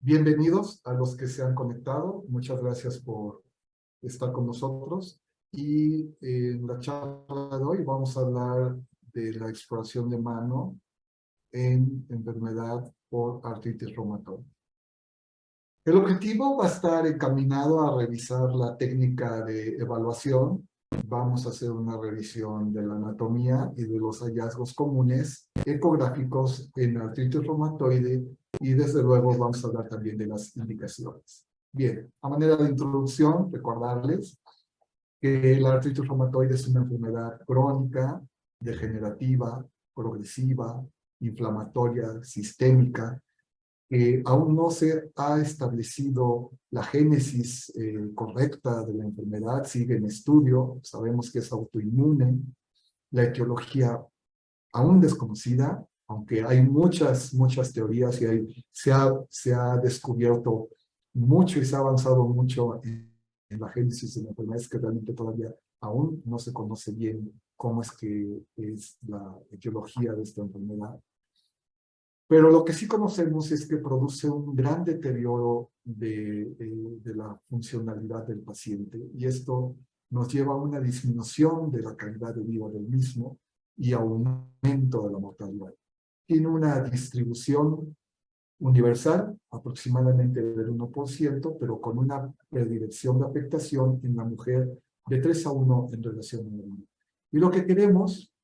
Bienvenidos a los que se han conectado. Muchas gracias por estar con nosotros. Y en la charla de hoy vamos a hablar de la exploración de mano en enfermedad por artritis reumatoide. El objetivo va a estar encaminado a revisar la técnica de evaluación. Vamos a hacer una revisión de la anatomía y de los hallazgos comunes ecográficos en artritis reumatoide y desde luego vamos a hablar también de las indicaciones. Bien, a manera de introducción, recordarles que la artritis reumatoide es una enfermedad crónica, degenerativa, progresiva, inflamatoria, sistémica, aún no se ha establecido la génesis correcta de la enfermedad, sigue en estudio, sabemos que es autoinmune, la etiología aún desconocida, aunque hay muchas teorías y se ha descubierto mucho y se ha avanzado mucho en la génesis de la enfermedad, es que realmente todavía aún no se conoce bien cómo es que es la etiología de esta enfermedad. Pero lo que sí conocemos es que produce un gran deterioro de la funcionalidad del paciente y esto nos lleva a una disminución de la calidad de vida del mismo y aumento de la mortalidad. Tiene una distribución universal, aproximadamente del 1%, pero con una predilección de afectación en la mujer de 3:1 en relación al hombre. Y lo que queremos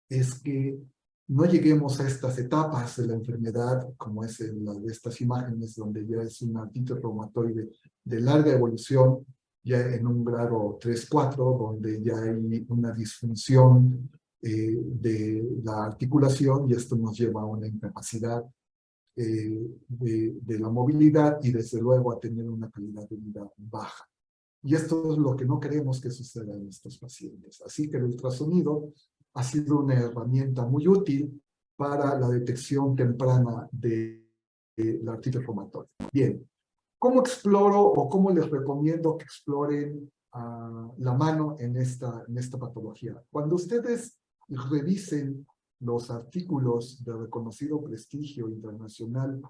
es que no lleguemos a estas etapas de la enfermedad, como es en la de estas imágenes, donde ya es una artritis reumatoide de larga evolución, ya en un grado 3-4, donde ya hay una disfunción de la articulación, y esto nos lleva a una incapacidad de la movilidad y desde luego a tener una calidad de vida baja. Y esto es lo que no queremos que suceda en estos pacientes. Así que el ultrasonido ha sido una herramienta muy útil para la detección temprana de la artritis reumatoide. Bien, ¿cómo exploro o cómo les recomiendo que exploren la mano en esta patología? Cuando ustedes revisen los artículos de reconocido prestigio internacional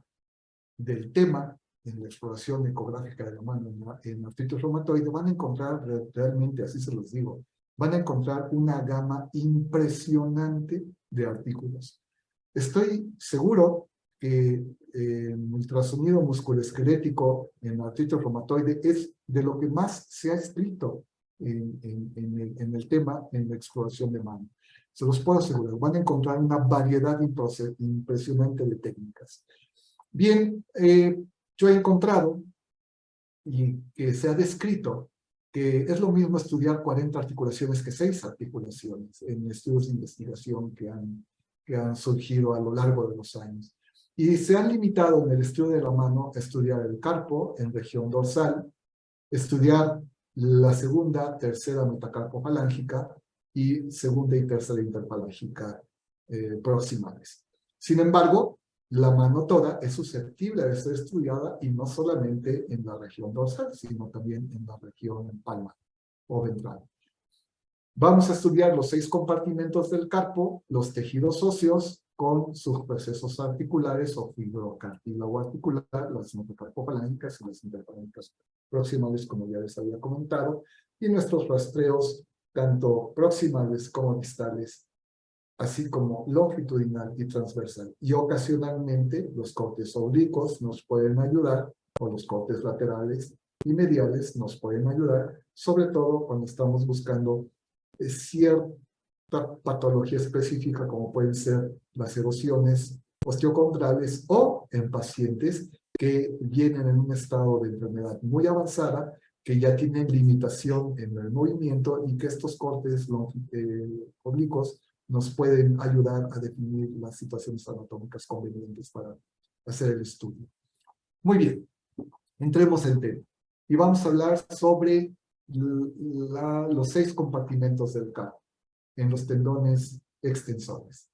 del tema, en la exploración ecográfica de la mano en artritis reumatoide, van a encontrar realmente, así se los digo, van a encontrar una gama impresionante de artículos. Estoy seguro que ultrasonido musculoesquelético en artritis reumatoide es de lo que más se ha escrito en el tema, en la exploración de mano. Se los puedo asegurar, van a encontrar una variedad impresionante de técnicas. Bien, yo he encontrado y que se ha descrito que es lo mismo estudiar 40 articulaciones que 6 articulaciones en estudios de investigación que han surgido a lo largo de los años. Y se han limitado en el estudio de la mano a estudiar el carpo en región dorsal, estudiar la segunda, tercera metacarpofalángica y segunda y tercera interfalángica proximales. Sin embargo, la mano toda es susceptible de ser estudiada y no solamente en la región dorsal, sino también en la región palmar o ventral. Vamos a estudiar los 6 compartimentos del carpo, los tejidos óseos con sus procesos articulares o fibrocartílago articular, las metacarpofalángicas y las interfalángicas proximales, como ya les había comentado, y nuestros rastreos, tanto proximales como distales, así como longitudinal y transversal. Y ocasionalmente los cortes oblicuos nos pueden ayudar, o los cortes laterales y mediales nos pueden ayudar, sobre todo cuando estamos buscando cierta patología específica, como pueden ser las erosiones osteocondrales o en pacientes que vienen en un estado de enfermedad muy avanzada, que ya tienen limitación en el movimiento y que estos cortes oblicuos nos pueden ayudar a definir las situaciones anatómicas convenientes para hacer el estudio. Muy bien, entremos en tema. Y vamos a hablar sobre los 6 compartimentos del carpo en los tendones extensores.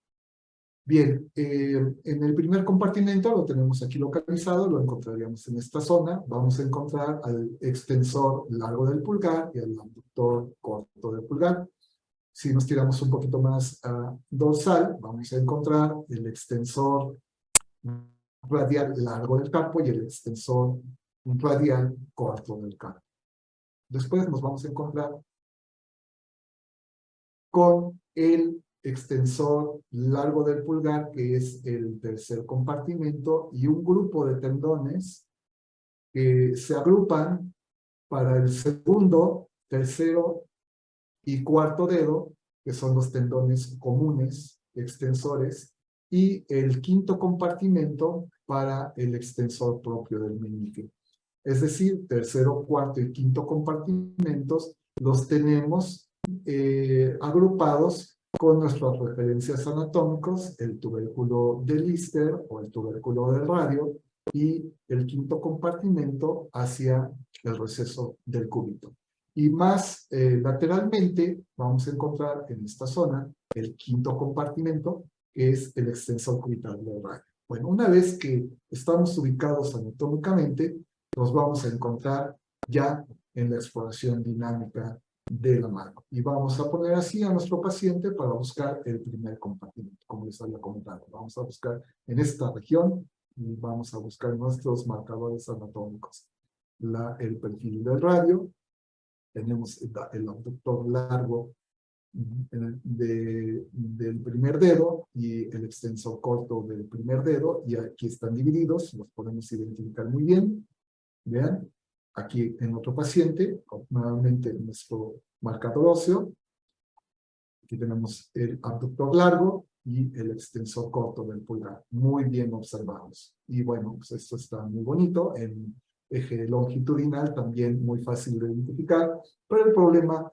Bien, en el primer compartimento lo tenemos aquí localizado, lo encontraríamos en esta zona. Vamos a encontrar al extensor largo del pulgar y al abductor corto del pulgar. Si nos tiramos un poquito más dorsal, vamos a encontrar el extensor radial largo del campo y el extensor radial corto del campo. Después nos vamos a encontrar con el extensor largo del pulgar, que es el tercer compartimento, y un grupo de tendones que se agrupan para el segundo, tercero y cuarto dedo, que son los tendones comunes, extensores, y el quinto compartimento para el extensor propio del meñique. Es decir, tercero, cuarto y quinto compartimentos los tenemos agrupados con nuestras referencias anatómicas, el tubérculo de Lister o el tubérculo del radio, y el quinto compartimento hacia el receso del cúbito. Y más lateralmente vamos a encontrar en esta zona el quinto compartimento, que es el extensor cubital del radio. Bueno, una vez que estamos ubicados anatómicamente, nos vamos a encontrar ya en la exploración dinámica de la mano. Y vamos a poner así a nuestro paciente para buscar el primer compartimento, como les había comentado. Vamos a buscar en esta región y vamos a buscar nuestros marcadores anatómicos. El perfil del radio, tenemos el abductor largo del primer dedo y el extensor corto del primer dedo, y aquí están divididos, los podemos identificar muy bien. Vean, aquí en otro paciente, nuevamente nuestro marcador óseo, aquí tenemos el abductor largo y el extensor corto del pulgar, muy bien observados. Y bueno, pues esto está muy bonito, en eje longitudinal también muy fácil de identificar, pero el problema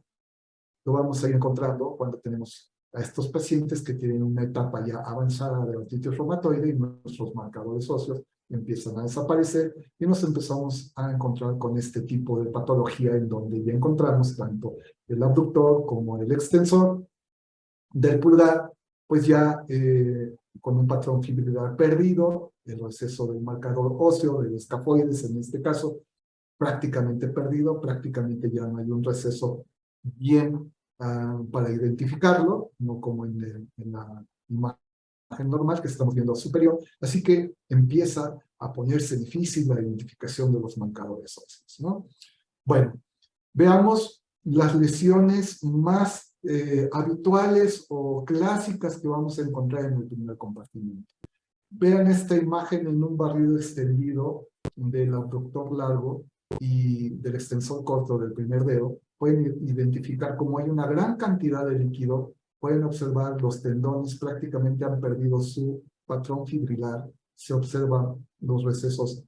lo vamos a ir encontrando cuando tenemos a estos pacientes que tienen una etapa ya avanzada de artritis reumatoide y nuestros marcadores óseos empiezan a desaparecer y nos empezamos a encontrar con este tipo de patología en donde ya encontramos tanto el abductor como el extensor del pulgar, pues ya con un patrón fibrilar perdido, el receso del marcador óseo, del escafoides en este caso, prácticamente perdido, prácticamente ya no hay un receso bien para identificarlo, no como en la imagen normal que estamos viendo superior, así que empieza a ponerse difícil la identificación de los marcadores óseos, ¿no? Bueno, veamos las lesiones más habituales o clásicas que vamos a encontrar en el primer compartimento. Vean esta imagen en un barrido extendido del abductor largo y del extensor corto del primer dedo. Pueden identificar cómo hay una gran cantidad de líquido. Pueden observar los tendones prácticamente han perdido su patrón fibrilar. Se observan los recesos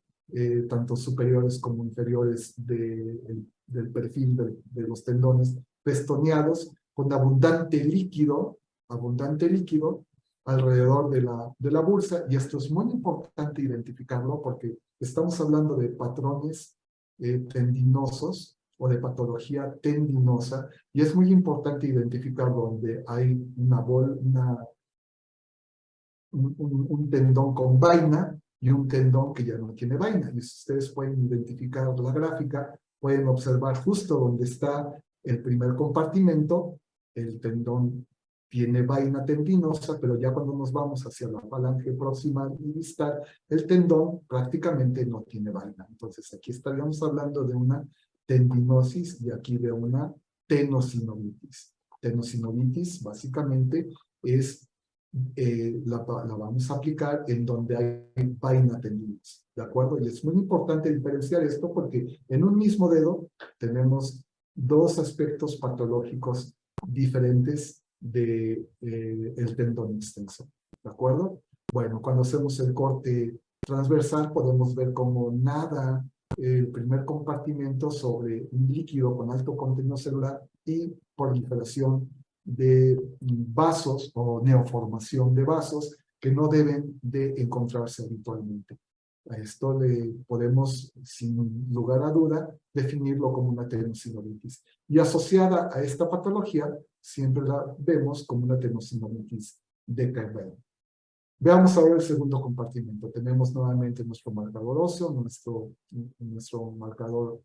tanto superiores como inferiores del perfil de los tendones pestoneados con abundante líquido alrededor de la bursa, y esto es muy importante identificarlo porque estamos hablando de patrones tendinosos o de patología tendinosa, y es muy importante identificar donde hay un tendón con vaina y un tendón que ya no tiene vaina. Y si ustedes pueden identificar la gráfica, pueden observar justo donde está el primer compartimento, el tendón tiene vaina tendinosa, pero ya cuando nos vamos hacia la falange proximal y distal, el tendón prácticamente no tiene vaina. Entonces aquí estaríamos hablando de una tendinosis y aquí de una tenosinovitis. Tenosinovitis básicamente es la vamos a aplicar en donde hay vaina tendinosa, ¿de acuerdo? Y es muy importante diferenciar esto porque en un mismo dedo tenemos dos aspectos patológicos diferentes el tendón extensor, ¿de acuerdo? Bueno, cuando hacemos el corte transversal podemos ver cómo nada el primer compartimento sobre un líquido con alto contenido celular y proliferación de vasos o neoformación de vasos que no deben de encontrarse habitualmente. A esto le podemos, sin lugar a duda, definirlo como una tenosinovitis. Y asociada a esta patología, siempre la vemos como una tenosinovitis de Carvalho. Veamos ahora el segundo compartimento. Tenemos nuevamente nuestro marcador óseo, nuestro marcador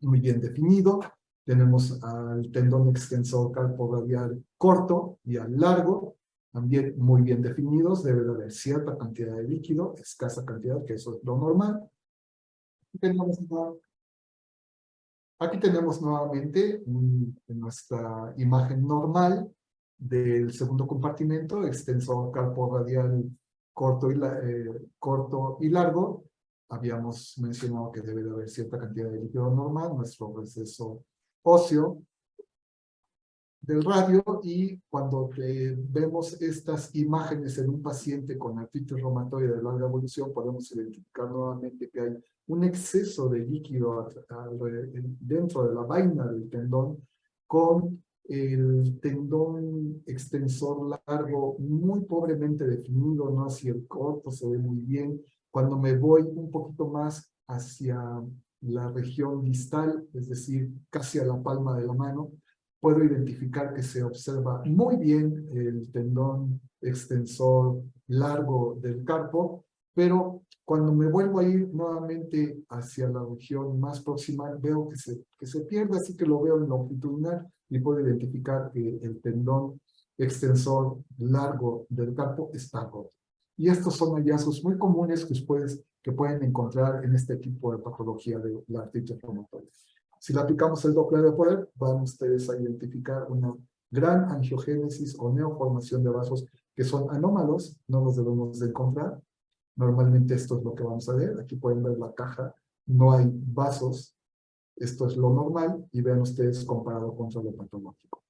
muy bien definido. Tenemos al tendón extensor carporadial corto y al largo. también muy bien definidos, debe de haber cierta cantidad de líquido, escasa cantidad, que eso es lo normal. Aquí tenemos nuevamente nuestra imagen normal del segundo compartimento, extensor carpo radial corto y largo. Habíamos mencionado que debe de haber cierta cantidad de líquido normal, nuestro receso óseo del radio, y cuando vemos estas imágenes en un paciente con artritis reumatoide de larga evolución, podemos identificar nuevamente que hay un exceso de líquido dentro de la vaina del tendón, con el tendón extensor largo muy pobremente definido, no hacia el corto, se ve muy bien. Cuando me voy un poquito más hacia la región distal, es decir, casi a la palma de la mano, puedo identificar que se observa muy bien el tendón extensor largo del carpo, pero cuando me vuelvo a ir nuevamente hacia la región más proximal, veo que se pierde, así que lo veo en longitudinal y puedo identificar que el tendón extensor largo del carpo está roto. Y estos son hallazgos muy comunes que pueden encontrar en este tipo de patología de la artritis reumatoide. Si le aplicamos el Doppler de poder, van ustedes a identificar una gran angiogénesis o neoformación de vasos que son anómalos, no los debemos de encontrar. Normalmente esto es lo que vamos a ver. Aquí pueden ver la caja, no hay vasos. Esto es lo normal y vean ustedes comparado contra lo patológico.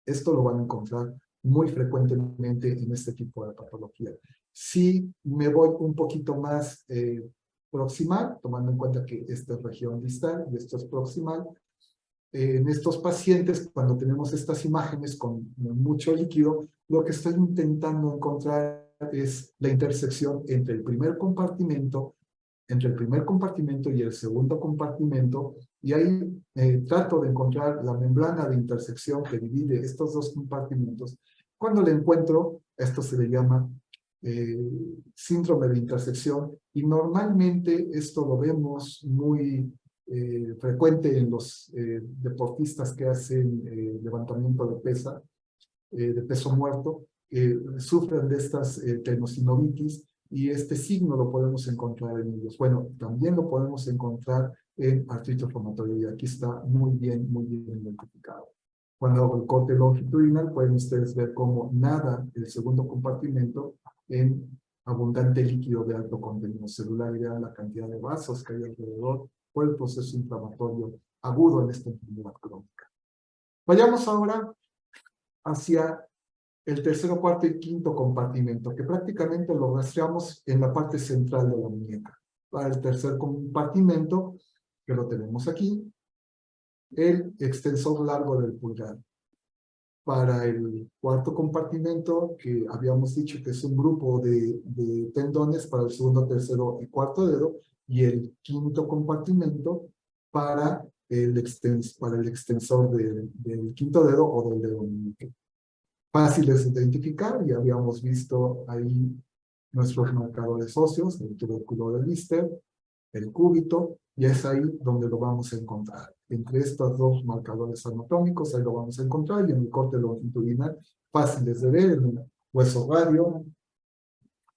Esto lo van a encontrar muy frecuentemente en este tipo de patología. Si me voy un poquito más proximal, tomando en cuenta que esta es región distal y esto es proximal, en estos pacientes, cuando tenemos estas imágenes con mucho líquido, lo que estoy intentando encontrar es la intersección entre el primer compartimento y el segundo compartimento, y ahí trato de encontrar la membrana de intersección que divide estos dos compartimentos. Cuando la encuentro, esto se le llama síndrome de intersección, y normalmente esto lo vemos muy frecuente en los deportistas que hacen levantamiento de peso muerto, sufren de estas tendinocinovitis, y este signo lo podemos encontrar en ellos. Bueno, también lo podemos encontrar en artritis reumatoide, y aquí está muy bien identificado. Cuando hago el corte longitudinal, pueden ustedes ver cómo nada el segundo compartimento en abundante líquido de alto contenido celular, y vean la cantidad de vasos que hay alrededor por el proceso inflamatorio agudo en esta enfermedad crónica. Vayamos ahora hacia el tercero, cuarto y quinto compartimento, que prácticamente lo rastreamos en la parte central de la muñeca. Para el tercer compartimento, que lo tenemos aquí, el extensor largo del pulgar. Para el cuarto compartimento, que habíamos dicho que es un grupo de tendones para el segundo, tercero y cuarto dedo, y el quinto compartimento para el extensor del quinto dedo o del dedo meñique. Fáciles de identificar, y habíamos visto ahí nuestros marcadores óseos, el tubérculo de Lister, el cúbito, y es ahí donde lo vamos a encontrar. Entre estos dos marcadores anatómicos, ahí lo vamos a encontrar, y en el corte longitudinal, fáciles de ver, el hueso radio,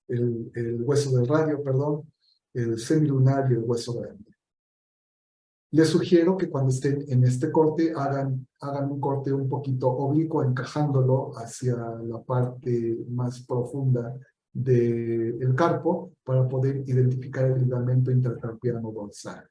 el hueso del radio, perdón, el semilunar y el hueso grande. Les sugiero que cuando estén en este corte hagan un corte un poquito oblicuo, encajándolo hacia la parte más profunda del carpo para poder identificar el ligamento intercarpiano dorsal.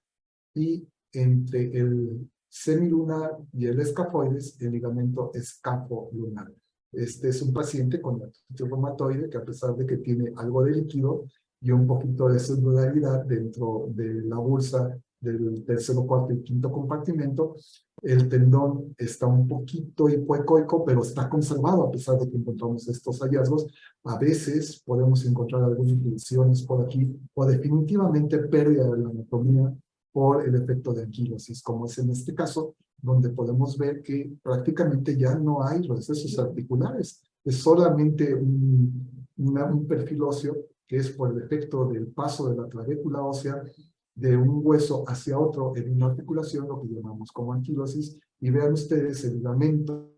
Y entre el semilunar y el escafoides, el ligamento escapolunar. Este es un paciente con artritis reumatoide que, a pesar de que tiene algo de líquido y un poquito de celularidad dentro de la bursa del tercero, cuarto y quinto compartimento, el tendón está un poquito hipoecoico, pero está conservado a pesar de que encontramos estos hallazgos. A veces podemos encontrar algunas lesiones por aquí, o definitivamente pérdida de la anatomía por el efecto de anquilosis, como es en este caso, donde podemos ver que prácticamente ya no hay recesos articulares, es solamente un perfil óseo que es por el efecto del paso de la clavícula ósea de un hueso hacia otro en una articulación, lo que llamamos como anquilosis, y vean ustedes el ligamento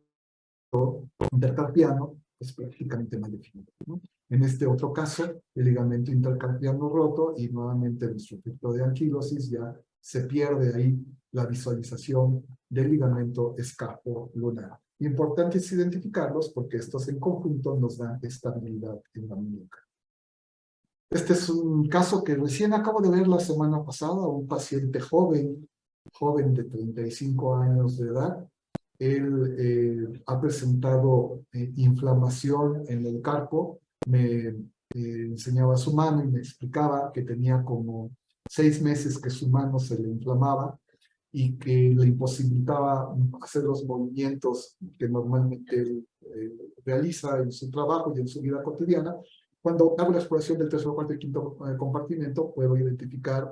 intercarpiano es prácticamente mal definido, ¿no? En este otro caso, el ligamento intercarpiano roto y nuevamente nuestro efecto de anquilosis ya se pierde ahí la visualización del ligamento escapolunar. Importante es identificarlos porque estos en conjunto nos dan estabilidad en la muñeca. Este es un caso que recién acabo de ver la semana pasada, un paciente joven de 35 años de edad. Él ha presentado inflamación en el carpo. Me enseñaba su mano y me explicaba que tenía como 6 meses que su mano se le inflamaba y que le imposibilitaba hacer los movimientos que normalmente él realiza en su trabajo y en su vida cotidiana. Cuando hago la exploración del tercer, cuarto y quinto compartimento, puedo identificar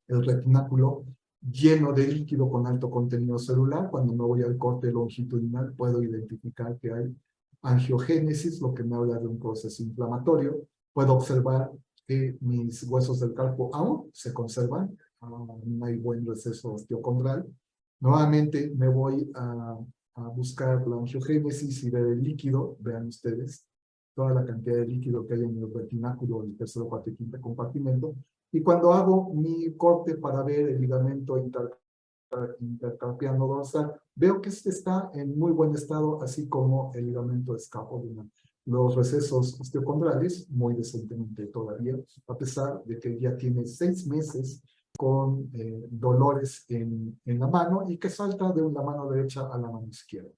el retináculo lleno de líquido con alto contenido celular. Cuando me voy al corte longitudinal, puedo identificar que hay angiogénesis, lo que me habla de un proceso inflamatorio. Puedo observar que mis huesos del carpo aún se conservan, no hay buen receso osteocondral. Nuevamente me voy a buscar la angiogénesis y ver el líquido, vean ustedes, toda la cantidad de líquido que hay en el retináculo del tercer, cuarto y quinto compartimento. Y cuando hago mi corte para ver el ligamento intercarpiano dorsal, veo que este está en muy buen estado, así como el ligamento escapular. Los recesos osteocondrales, muy decentemente todavía, a pesar de que ya tiene 6 meses con dolores en la mano y que salta de la mano derecha a la mano izquierda.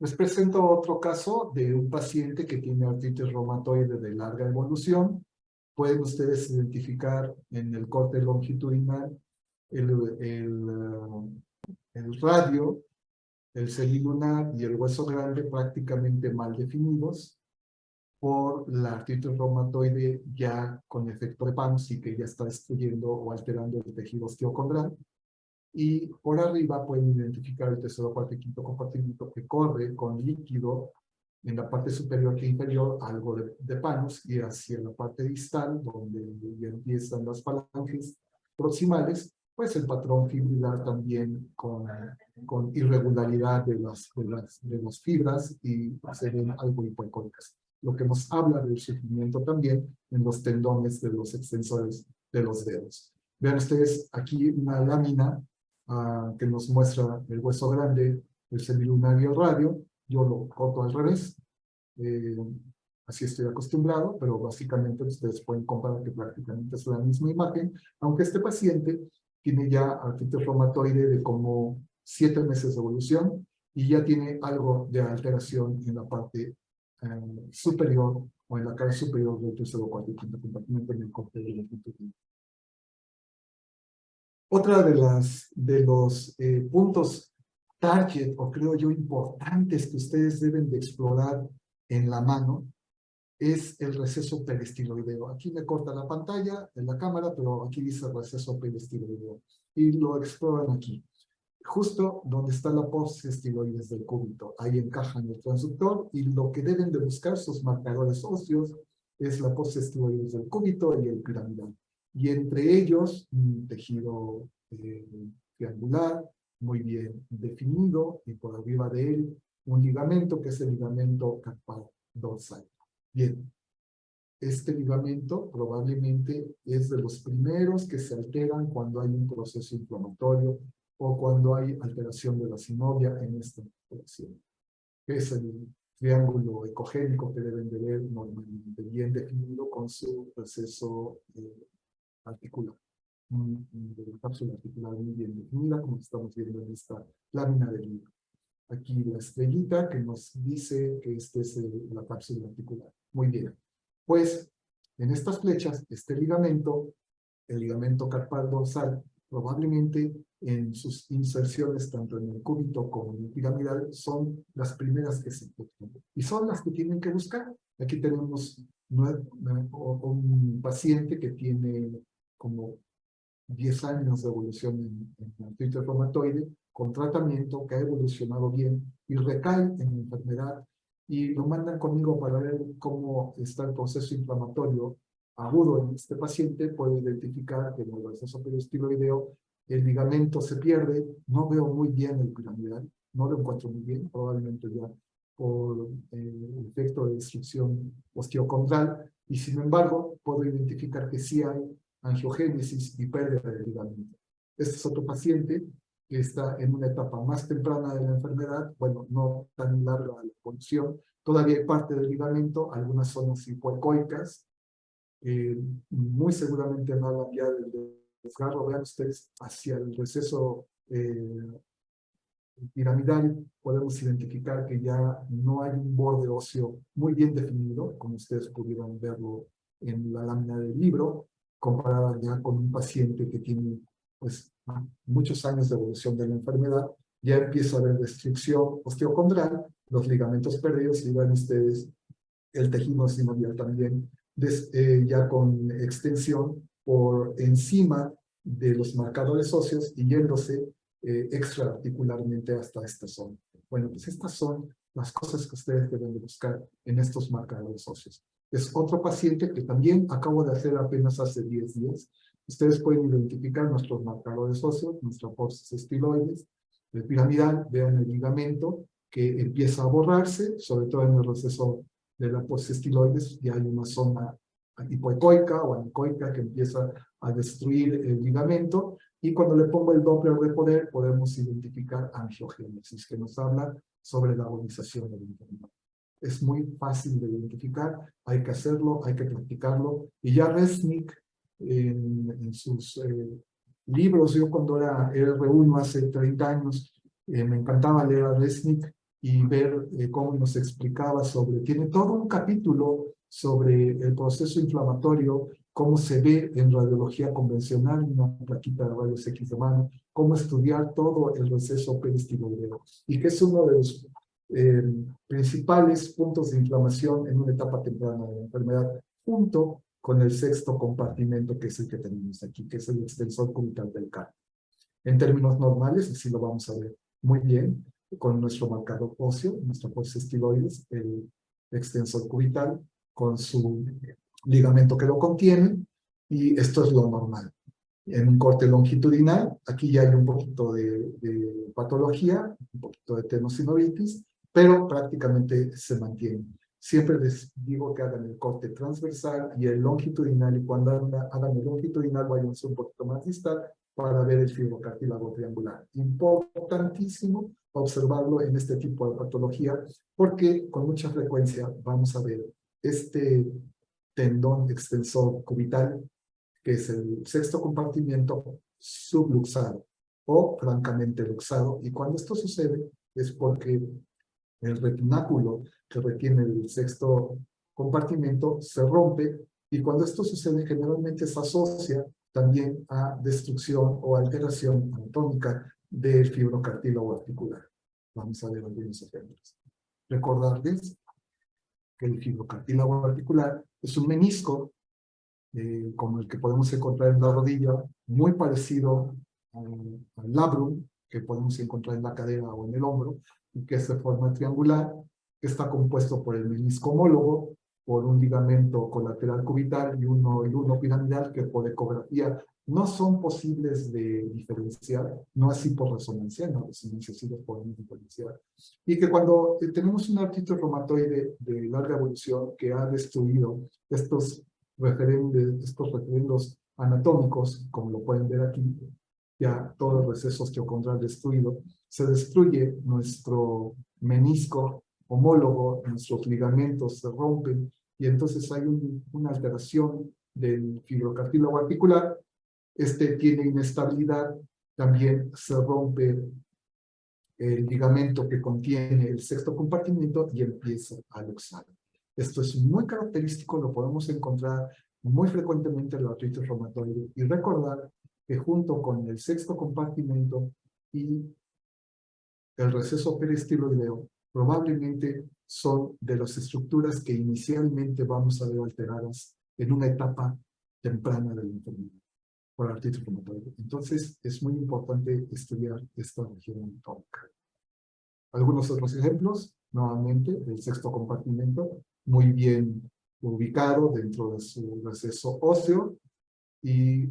Les presento otro caso de un paciente que tiene artritis reumatoide de larga evolución. Pueden ustedes identificar en el corte longitudinal el radio, el semilunar y el hueso grande prácticamente mal definidos por la artritis reumatoide ya con efecto de PAMS y que ya está destruyendo o alterando el tejido osteocondral. Y por arriba pueden identificar el tercero, cuarto y quinto compartimento que corre con líquido en la parte superior e inferior, algo de panos, y hacia la parte distal, donde ya empiezan las falanges proximales, pues el patrón fibrilar también con irregularidad de las fibras y se ven algo hipoicónicas. Lo que nos habla del sufrimiento también en los tendones de los extensores de los dedos. Vean ustedes aquí una lámina que nos muestra el hueso grande, el semilunar y el radio. Yo lo corto al revés. Así estoy acostumbrado, pero básicamente ustedes pueden comparar que prácticamente es la misma imagen, aunque este paciente tiene ya artritis reumatoide de como 7 meses de evolución y ya tiene algo de alteración en la parte superior o en la cara superior del tercero, cuarto y quinto compartimento en el corte de la longitud. Otra de los puntos target, o creo yo importantes que ustedes deben de explorar en la mano, es el receso perestiloideo. Aquí me corta la pantalla en la cámara, pero aquí dice receso perestiloideo. Y lo exploran aquí. Justo donde está la apófisis estiloides del cúbito. Ahí encaja en el transductor y lo que deben de buscar sus marcadores óseos es la apófisis estiloides del cúbito y el piramidal. Y entre ellos, un tejido triangular, muy bien definido, y por arriba de él, un ligamento que es el ligamento carpal dorsal. Bien, este ligamento probablemente es de los primeros que se alteran cuando hay un proceso inflamatorio o cuando hay alteración de la sinovial en esta operación. Es el triángulo ecogénico que deben de ver normalmente bien definido con su proceso articular. De la cápsula articular muy bien definida, como estamos viendo en esta lámina del libro. Aquí la estrellita que nos dice que este es la cápsula articular. Muy bien. Pues en estas flechas, este ligamento, el ligamento carpal dorsal, probablemente en sus inserciones, tanto en el cúbito como en el piramidal, son las primeras que se encuentran. Y son las que tienen que buscar. Aquí tenemos un paciente que tiene como 10 años de evolución en artritis reumatoide, con tratamiento que ha evolucionado bien y recae en la enfermedad y lo mandan conmigo para ver cómo está el proceso inflamatorio agudo en este paciente. Puedo identificar que en el proceso periostiloideo el ligamento se pierde, no veo muy bien el piramidal, no lo encuentro muy bien, probablemente ya por el efecto de destrucción osteocondral, y sin embargo puedo identificar que sí hay angiogénesis y pérdida de ligamento. Este es otro paciente que está en una etapa más temprana de la enfermedad, bueno, no tan larga la evolución, todavía hay parte del ligamento, algunas zonas hipoecoicas, muy seguramente no hablan ya del desgarro. Vean ustedes hacia el receso piramidal, podemos identificar que ya no hay un borde óseo muy bien definido, como ustedes pudieron verlo en la lámina del libro, comparada ya con un paciente que tiene pues, muchos años de evolución de la enfermedad. Ya empieza a haber destrucción osteocondral, los ligamentos perdidos, y ven ustedes el tejido sinovial también, ya con extensión por encima de los marcadores óseos y yéndose extraarticularmente hasta esta zona. Bueno, pues estas son las cosas que ustedes deben de buscar en estos marcadores óseos. Es otro paciente que también acabo de hacer apenas hace 10 días. Ustedes pueden identificar nuestros marcadores óseos, nuestra apófisis estiloides, el piramidal, vean el ligamento que empieza a borrarse, sobre todo en el receso de la apófisis estiloides, ya hay una zona hipoecoica o anecoica que empieza a destruir el ligamento, y cuando le pongo el Doppler de poder podemos identificar angiogénesis, que nos habla sobre la agonización del enfermedad. Es muy fácil de identificar, hay que hacerlo, hay que practicarlo, y ya Resnick en sus libros, yo cuando era R1 hace 30 años, me encantaba leer a Resnick y ver cómo nos explicaba sobre, tiene todo un capítulo sobre el proceso inflamatorio, cómo se ve en radiología convencional, una plaquita de rayos X de mano, cómo estudiar todo el receso peristiloideo, y que es uno de los principales puntos de inflamación en una etapa temprana de la enfermedad, junto con el sexto compartimento, que es el que tenemos aquí, que es el extensor cubital del cardio. En términos normales, así lo vamos a ver muy bien, con nuestro marcador óseo, nuestra apófisis estiloides, el extensor cubital, con su ligamento que lo contiene, y esto es lo normal. En un corte longitudinal, aquí ya hay un poquito de patología, un poquito de tenosinovitis, pero prácticamente se mantiene. Siempre les digo que hagan el corte transversal y el longitudinal, y cuando hagan el longitudinal vayan un poquito más distal para ver el fibrocartílago triangular. Importantísimo observarlo en este tipo de patología, porque con mucha frecuencia vamos a ver este tendón extensor cubital, que es el sexto compartimiento, subluxado o francamente luxado, y cuando esto sucede es porque el retináculo que retiene el sexto compartimento se rompe, y cuando esto sucede generalmente se asocia también a destrucción o alteración anatómica del fibrocartílago articular. Vamos a ver algunos ejemplos. Recordarles que el fibrocartílago articular es un menisco como el que podemos encontrar en la rodilla, muy parecido al labrum, que podemos encontrar en la cadera o en el hombro, y que es de forma triangular, que está compuesto por el menisco homólogo, por un ligamento colateral cubital y uno piramidal, que por ecografía no son posibles de diferenciar, no así por resonancia, en la resonancia sí los podemos diferenciar, y que cuando tenemos un artritis reumatoide de larga evolución que ha destruido estos referendos anatómicos, como lo pueden ver aquí, ya todo el receso osteocondral destruido, se destruye nuestro menisco homólogo, nuestros ligamentos se rompen, y entonces hay una alteración del fibrocartílago articular. Este tiene inestabilidad, también se rompe el ligamento que contiene el sexto compartimento y empieza a luxar. Esto es muy característico, lo podemos encontrar muy frecuentemente en la artritis reumatoide, y recordar que junto con el sexto compartimento y el receso peristiloideo probablemente son de las estructuras que inicialmente vamos a ver alteradas en una etapa temprana de la enfermedad por artritis reumatoide. Entonces es muy importante estudiar esta región anatómica. Algunos otros ejemplos, nuevamente, el sexto compartimento, muy bien ubicado dentro de su receso óseo y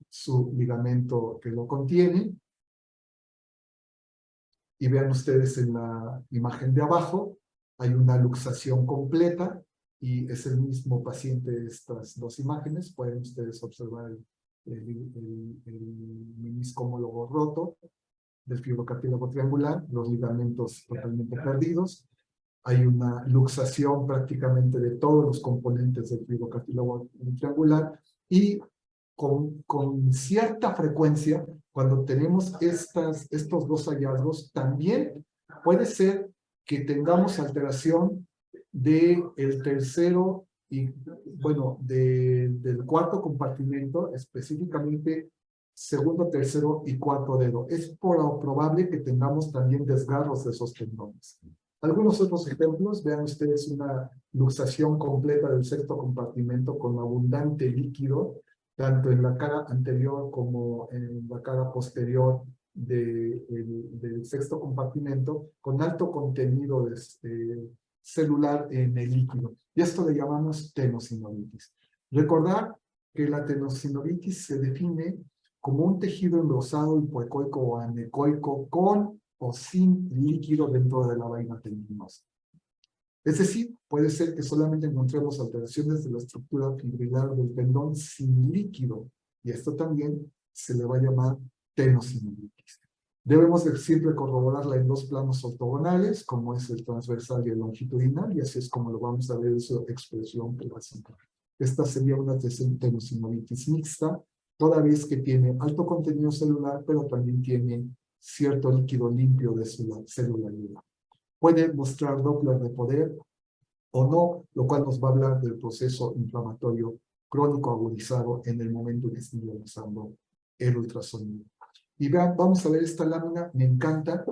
su ligamento que lo contiene. Y vean ustedes en la imagen de abajo hay una luxación completa y es el mismo paciente de estas dos imágenes. Pueden ustedes observar el menisco homólogo roto del fibrocartílago triangular, los ligamentos totalmente perdidos. Hay una luxación prácticamente de todos los componentes del fibrocartílago triangular y con cierta frecuencia, cuando tenemos estos dos hallazgos, también puede ser que tengamos alteración del tercero y, bueno, del cuarto compartimento, específicamente segundo, tercero y cuarto dedo. Es probable que tengamos también desgarros de esos tendones. Algunos otros ejemplos, vean ustedes una luxación completa del sexto compartimento con abundante líquido, tanto en la cara anterior como en la cara posterior del sexto compartimento, con alto contenido celular en el líquido. Y esto le llamamos tenosinovitis. Recordar que la tenosinovitis se define como un tejido engrosado, hipoecoico o anecoico con o sin líquido dentro de la vaina tendinosa. Es decir, puede ser que solamente encontremos alteraciones de la estructura fibrilar del tendón sin líquido, y esto también se le va a llamar tenosinovitis. Debemos de siempre corroborarla en dos planos ortogonales, como es el transversal y el longitudinal, y así es como lo vamos a ver en su expresión clásica. Esta sería una tenosinovitis mixta, toda vez que tiene alto contenido celular, pero también tiene cierto líquido limpio de su celularidad. Puede mostrar Doppler de poder o no, lo cual nos va a hablar del proceso inflamatorio crónico agudizado en el momento que estén realizando el ultrasonido. Y vean, vamos a ver esta lámina, me encanta,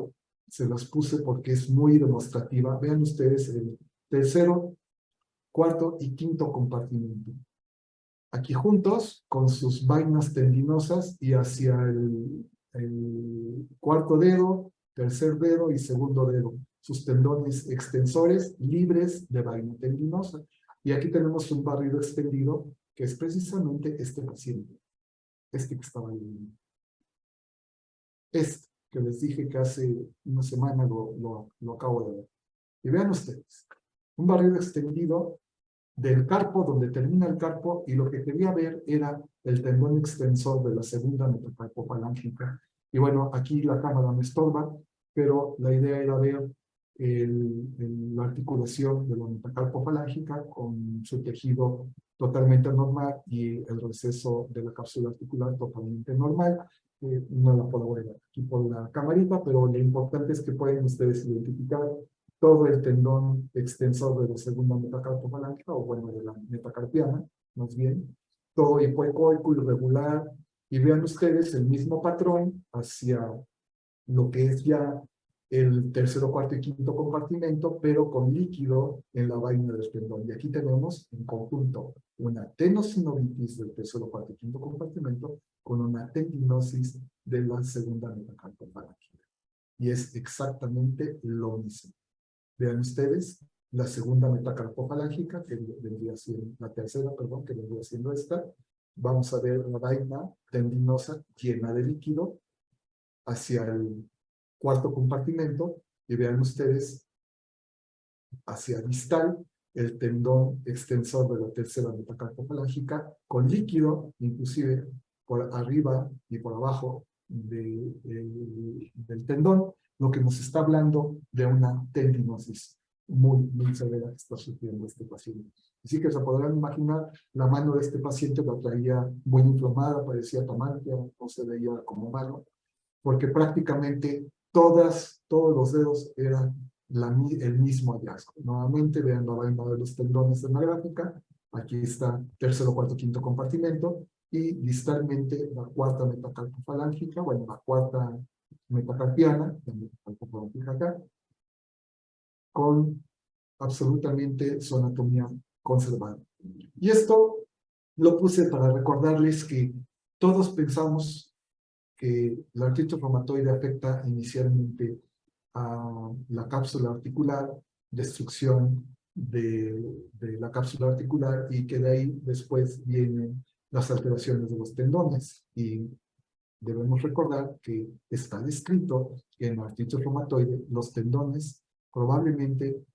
se las puse porque es muy demostrativa. Vean ustedes el tercero, cuarto y quinto compartimento. Aquí juntos, con sus vainas tendinosas y hacia el cuarto dedo, tercer dedo y segundo dedo. Sus tendones extensores libres de vaina tendinosa. Y aquí tenemos un barrido extendido, que es precisamente este paciente. Este que estaba ahí. Este, que les dije que hace una semana lo acabo de ver. Y vean ustedes, un barrido extendido del carpo, donde termina el carpo, y lo que quería ver era el tendón extensor de la segunda metacarpofalángica. Y bueno, aquí la cámara me estorba, pero la idea era ver la articulación de la metacarpofalángica con su tejido totalmente normal y el receso de la cápsula articular totalmente normal. No la puedo ver aquí por la camarita, pero lo importante es que pueden ustedes identificar todo el tendón extensor de la segunda metacarpofalángica, o bueno, de la metacarpiana, más bien, todo hipoecoico, irregular, y vean ustedes el mismo patrón hacia lo que es ya el tercero, cuarto y quinto compartimento, pero con líquido en la vaina del tendón. Y aquí tenemos en conjunto una tenosinovitis del tercero, cuarto y quinto compartimento con una tendinosis de la segunda metacarpofalángica. Y es exactamente lo mismo. Vean ustedes la segunda metacarpofalángica, que vendría siendo la tercera, perdón, que vendría siendo esta. Vamos a ver la vaina tendinosa llena de líquido hacia el cuarto compartimento, y vean ustedes hacia distal el tendón extensor de la tercera metacarpofalángica con líquido, inclusive por arriba y por abajo del tendón, lo que nos está hablando de una tendinosis muy severa que está sufriendo este paciente. Así que se podrán imaginar, la mano de este paciente la traía muy inflamada, parecía tamánica, no se veía como mano, porque prácticamente todos los dedos eran el mismo hallazgo. Nuevamente vean la vaina de los tendones en la gráfica. Aquí está tercero, cuarto, quinto compartimento, y distalmente la cuarta metacarpofalángica, bueno, la cuarta metacarpiana, la metacarpofalángica acá, con absolutamente su anatomía conservada. Y esto lo puse para recordarles que todos pensamos que la artritis reumatoide afecta inicialmente a la cápsula articular, destrucción de la cápsula articular, y que de ahí después vienen las alteraciones de los tendones. Y debemos recordar que está descrito que en la artritis reumatoide los tendones probablemente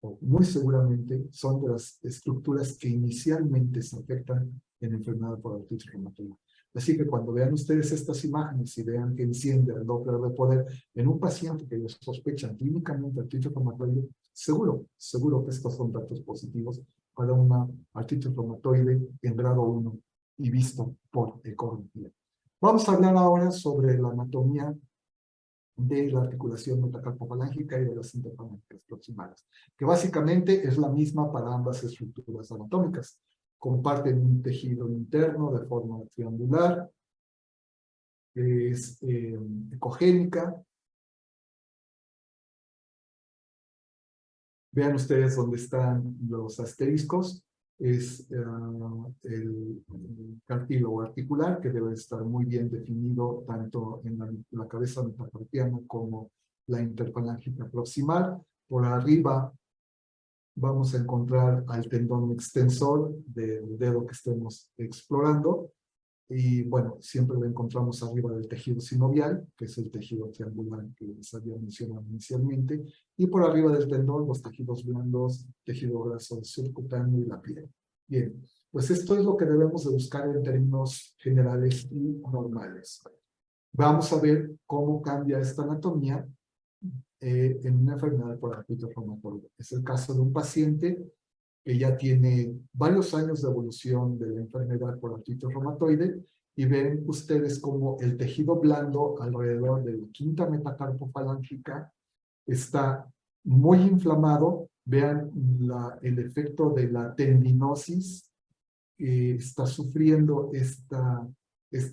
o muy seguramente, son de las estructuras que inicialmente se afectan en enfermedad por artritis reumatoide. Así que cuando vean ustedes estas imágenes y vean que enciende el Doppler de poder en un paciente que les sospechan clínicamente artritis reumatoide, seguro que estos son datos positivos para una artritis reumatoide en grado 1 y visto por ecografía. Vamos a hablar ahora sobre la anatomía de la articulación metacarpofalángica y de las interfalángicas proximales, que básicamente es la misma para ambas estructuras anatómicas. Comparten un tejido interno de forma triangular, que es ecogénica. Vean ustedes dónde están los asteriscos. Es el cartílago articular, que debe estar muy bien definido tanto en la cabeza metacarpiana como la interfalángica proximal. Por arriba vamos a encontrar al tendón extensor del dedo que estemos explorando. Y bueno, siempre lo encontramos arriba del tejido sinovial, que es el tejido triangular que les había mencionado inicialmente, y por arriba del tendón los tejidos blandos, tejido graso subcutáneo y la piel. Bien, pues esto es lo que debemos de buscar en términos generales y normales. Vamos a ver cómo cambia esta anatomía en una enfermedad por artritis reumatoide. Es el caso de un paciente que ya tiene varios años de evolución de la enfermedad por artritis reumatoide, y ven ustedes como el tejido blando alrededor de la quinta metacarpofalángica está muy inflamado. Vean el efecto de la tendinosis que está sufriendo esta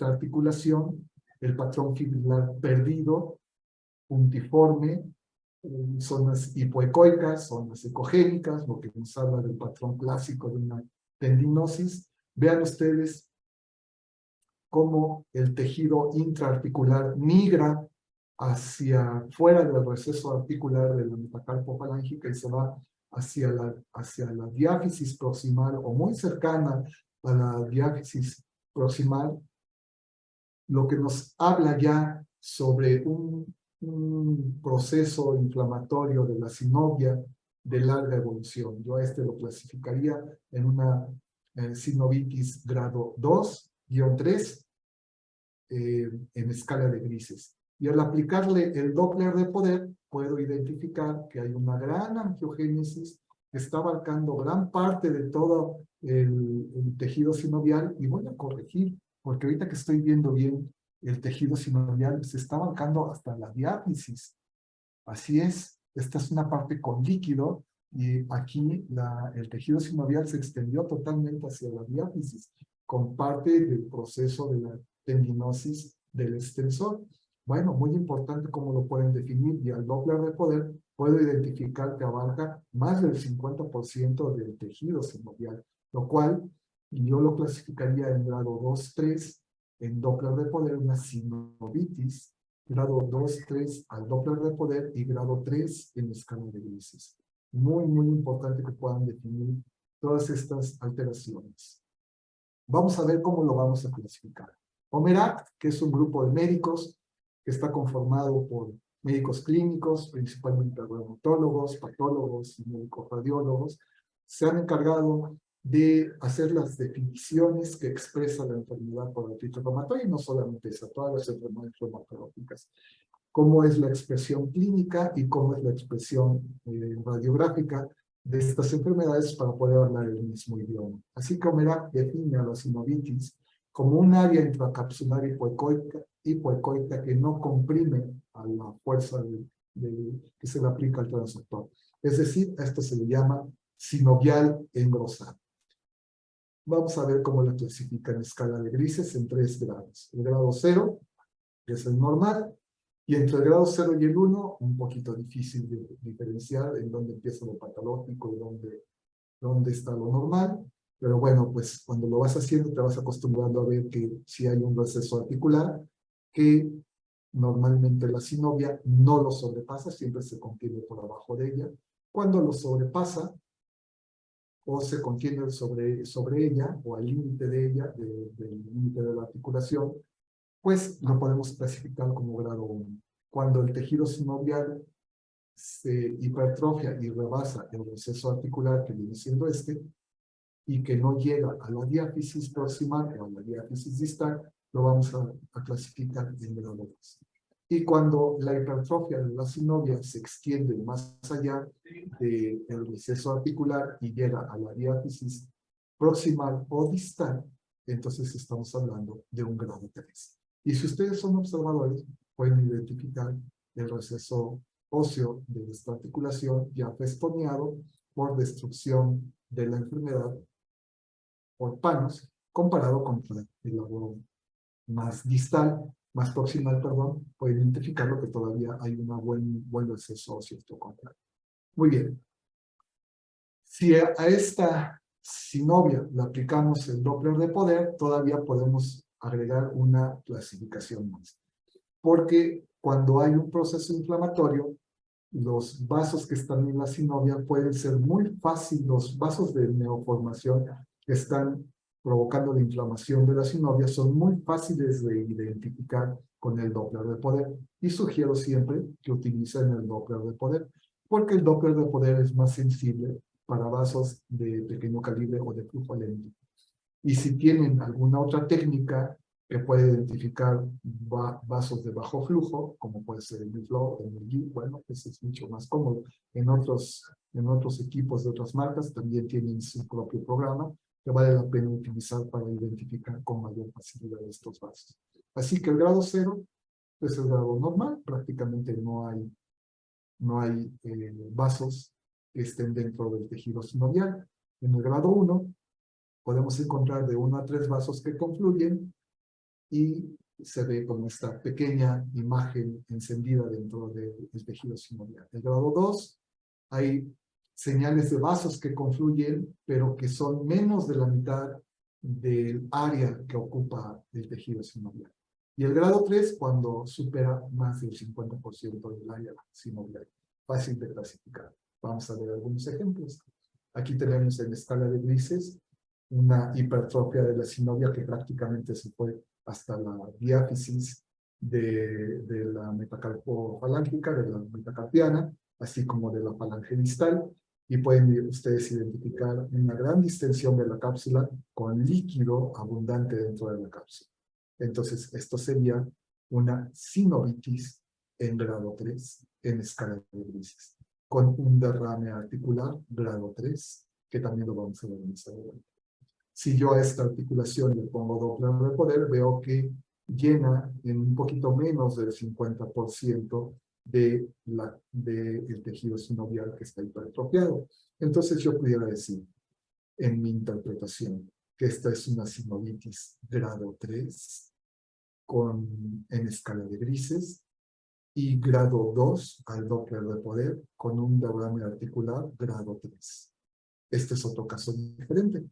articulación, el patrón fibrilar perdido, puntiforme, zonas hipoecoicas, zonas ecogénicas, lo que nos habla del patrón clásico de una tendinosis. Vean ustedes cómo el tejido intraarticular migra hacia fuera del receso articular de la metacarpofalángica y se va hacia la diáfisis proximal o muy cercana a la diáfisis proximal, lo que nos habla ya sobre un proceso inflamatorio de la sinovia de larga evolución. Yo a este lo clasificaría en una sinovitis grado 2-3 en escala de grises. Y al aplicarle el Doppler de poder, puedo identificar que hay una gran angiogénesis que está abarcando gran parte de todo el tejido sinovial, y voy a corregir, porque ahorita que estoy viendo bien, el tejido sinovial se está abarcando hasta la diáfisis. Así es, esta es una parte con líquido, y aquí el tejido sinovial se extendió totalmente hacia la diáfisis, con parte del proceso de la tendinosis del extensor. Bueno, muy importante cómo lo pueden definir, y al Doppler de poder puedo identificar que abarca más del 50% del tejido sinovial, lo cual yo lo clasificaría en grado 2-3, en Doppler de poder una sinovitis, grado 2-3 al Doppler de poder y grado 3 en escala de grises. Muy importante que puedan definir todas estas alteraciones. Vamos a ver cómo lo vamos a clasificar. OMERACT, que es un grupo de médicos que está conformado por médicos clínicos, principalmente reumatólogos, patólogos y médicos radiólogos, se han encargado de hacer las definiciones que expresa la enfermedad por artritis reumatoide, y no solamente esa, todas las enfermedades reumatológicas. Cómo es la expresión clínica y cómo es la expresión radiográfica de estas enfermedades para poder hablar el mismo idioma. Así que OMERACT define a la sinovitis como un área intracapsular hipoecoica que no comprime a la fuerza que se le aplica al transductor. Es decir, a esto se le llama sinovial engrosado. Vamos a ver cómo la clasifica en escala de grises en 3 grados. El grado 0, que es el normal, y entre el grado 0 y el 1, un poquito difícil de diferenciar en dónde empieza lo patológico y dónde está lo normal. Pero bueno, pues cuando lo vas haciendo te vas acostumbrando a ver que si hay un receso articular, que normalmente la sinovia no lo sobrepasa, siempre se contiene por abajo de ella. Cuando lo sobrepasa, o se contiene sobre ella, o al límite de ella, del límite de la articulación, pues lo podemos clasificar como grado 1. Cuando el tejido sinovial se hipertrofia y rebasa el receso articular que viene siendo y que no llega a la diáfisis proximal o a la diáfisis distal, lo vamos a clasificar en grado 2. Y cuando la hipertrofia de la sinovia se extiende más allá del receso articular y llega a la diáfisis proximal o distal, entonces estamos hablando de un grado 3. Y si ustedes son observadores, pueden identificar el receso óseo de esta articulación ya festoneado por destrucción de la enfermedad por panos, comparado con el lado más distal, más proximal, perdón, pueden identificarlo que todavía hay una buen receso óseo contrario. Muy bien. Si a esta sinovia le aplicamos el Doppler de poder, todavía podemos agregar una clasificación más. Porque cuando hay un proceso inflamatorio, los vasos que están en la sinovia pueden ser muy fáciles, los vasos de neoformación que están provocando la inflamación de la sinovia son muy fáciles de identificar con el Doppler de poder. Y sugiero siempre que utilicen el Doppler de poder, porque el Doppler de poder es más sensible para vasos de pequeño calibre o de flujo lento. Y si tienen alguna otra técnica que puede identificar vasos de bajo flujo, como puede ser el Biflow, el MG, bueno, pues es mucho más cómodo. En otros equipos de otras marcas también tienen su propio programa que vale la pena utilizar para identificar con mayor facilidad estos vasos. Así que el grado 0 es el grado normal, prácticamente no hay vasos que estén dentro del tejido sinovial. En el grado 1 podemos encontrar de 1 a 3 vasos que confluyen y se ve como esta pequeña imagen encendida dentro del tejido sinovial. En el grado 2 hay señales de vasos que confluyen, pero que son menos de la mitad del área que ocupa el tejido sinovial. Y el grado 3 cuando supera más del 50% del área sinovial. Fácil de clasificar. Vamos a ver algunos ejemplos. Aquí tenemos en escala de grises una hipertrofia de la sinovia que prácticamente se fue hasta la diáfisis de la metacarpofalángica, de la metacarpiana, así como de la falange distal, y pueden ustedes identificar una gran distensión de la cápsula con líquido abundante dentro de la cápsula. Entonces, esto sería una sinovitis en grado 3 en escala de grises, con un derrame articular grado 3, que también lo vamos a ver más adelante. Si yo a esta articulación le pongo Doppler de poder, veo que llena en un poquito menos del 50% del tejido sinovial que está hipertrofiado. Entonces yo pudiera decir, en mi interpretación, que esta es una sinovitis grado 3 en escala de grises y grado 2 al Doppler de poder con un derrame articular grado 3. Este es otro caso diferente.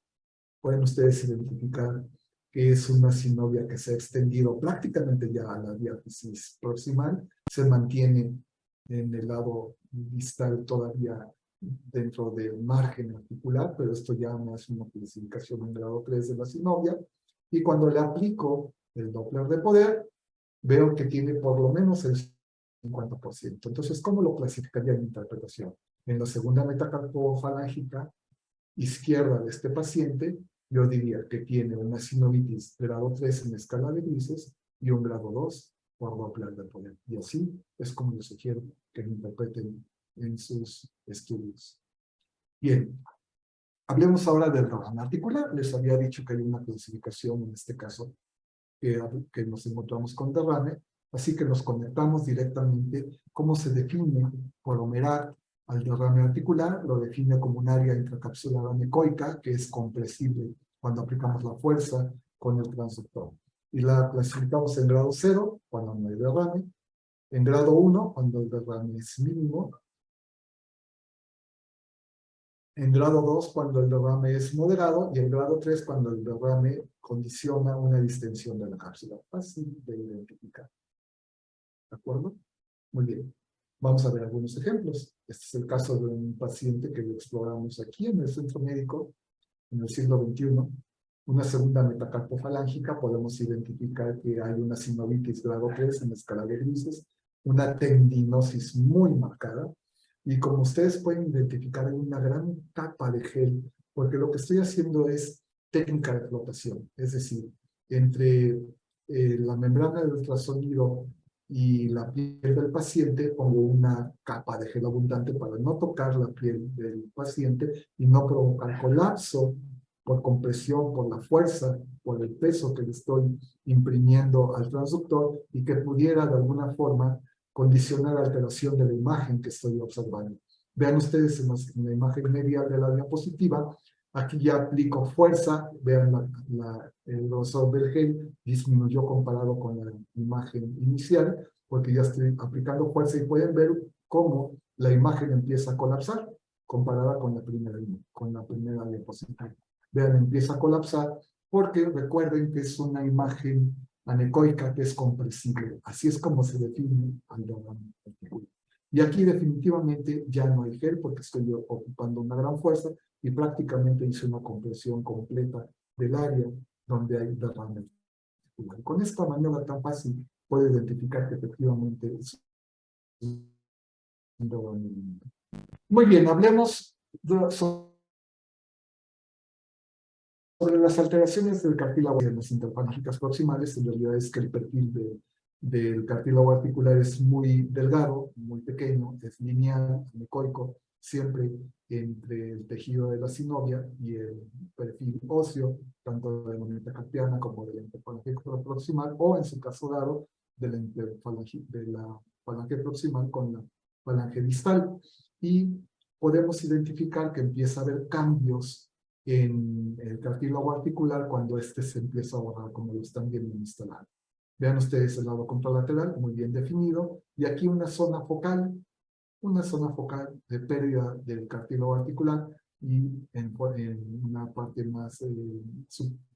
Pueden ustedes identificar que es una sinovia que se ha extendido prácticamente ya a la diáfisis proximal, se mantiene en el lado distal todavía dentro del margen articular, pero esto ya no es una clasificación en grado 3 de la sinovia, y cuando le aplico el Doppler de poder, veo que tiene por lo menos el 50%. Entonces, ¿cómo lo clasificaría en interpretación? En la segunda metacarpofalángica izquierda de este paciente, yo diría que tiene una sinovitis grado 3 en escala de grises y un grado 2 por Doppler de poder. Y así es como les sugiero que lo interpreten en sus estudios. Bien, hablemos ahora del derrame articular. Les había dicho que hay una clasificación en este caso que nos encontramos con derrame, así que nos conectamos directamente cómo se define por Omerat al derrame articular. Lo define como un área intracapsular anecoica que es compresible cuando aplicamos la fuerza con el transductor. Y la clasificamos en grado 0 cuando no hay derrame, en grado 1 cuando el derrame es mínimo, en grado 2 cuando el derrame es moderado y en grado 3 cuando el derrame condiciona una distensión de la cápsula. Fácil de identificar. ¿De acuerdo? Muy bien. Vamos a ver algunos ejemplos. Este es el caso de un paciente que lo exploramos aquí en el centro médico en el siglo XXI. Una segunda metacarpofalángica, podemos identificar que hay una sinovitis grado 3 en la escala de grises, una tendinosis muy marcada, Y como ustedes pueden identificar, hay una gran capa de gel, porque lo que estoy haciendo es técnica de flotación, es decir, entre la membrana de ultrasonido y la piel del paciente pongo una capa de gel abundante para no tocar la piel del paciente y no provocar colapso por compresión, por la fuerza, por el peso que le estoy imprimiendo al transductor y que pudiera de alguna forma condicionar la alteración de la imagen que estoy observando. Vean ustedes en la imagen media de la diapositiva, aquí ya aplico fuerza, vean el grosor del gel disminuyó comparado con la imagen inicial, porque ya estoy aplicando fuerza y pueden ver cómo la imagen empieza a colapsar comparada con la primera diapositiva. Vean, empieza a colapsar porque recuerden que es una imagen anecoica que es compresible. Así es como se define al diagrama articular. Y aquí definitivamente ya no hay gel porque estoy ocupando una gran fuerza y prácticamente hice una compresión completa del área donde hay derrame articular. Con esta maniobra tan fácil puede identificar que efectivamente es un derrame. Muy bien, hablemos sobre las alteraciones del cartílago en las interfalángicas proximales. En realidad es que el perfil del cartílago articular es muy delgado, muy pequeño, es lineal, anecoico, siempre entre el tejido de la sinovia y el perfil óseo, tanto de la metacarpiana como de la interfalange proximal, o en su caso dado, de la falange proximal con la falange distal. Y podemos identificar que empieza a haber cambios en el cartílago articular cuando este se empieza a borrar, como lo están viendo en este lado. Vean ustedes el lado contralateral, muy bien definido, y aquí una zona focal de pérdida del cartílago articular, y en una parte más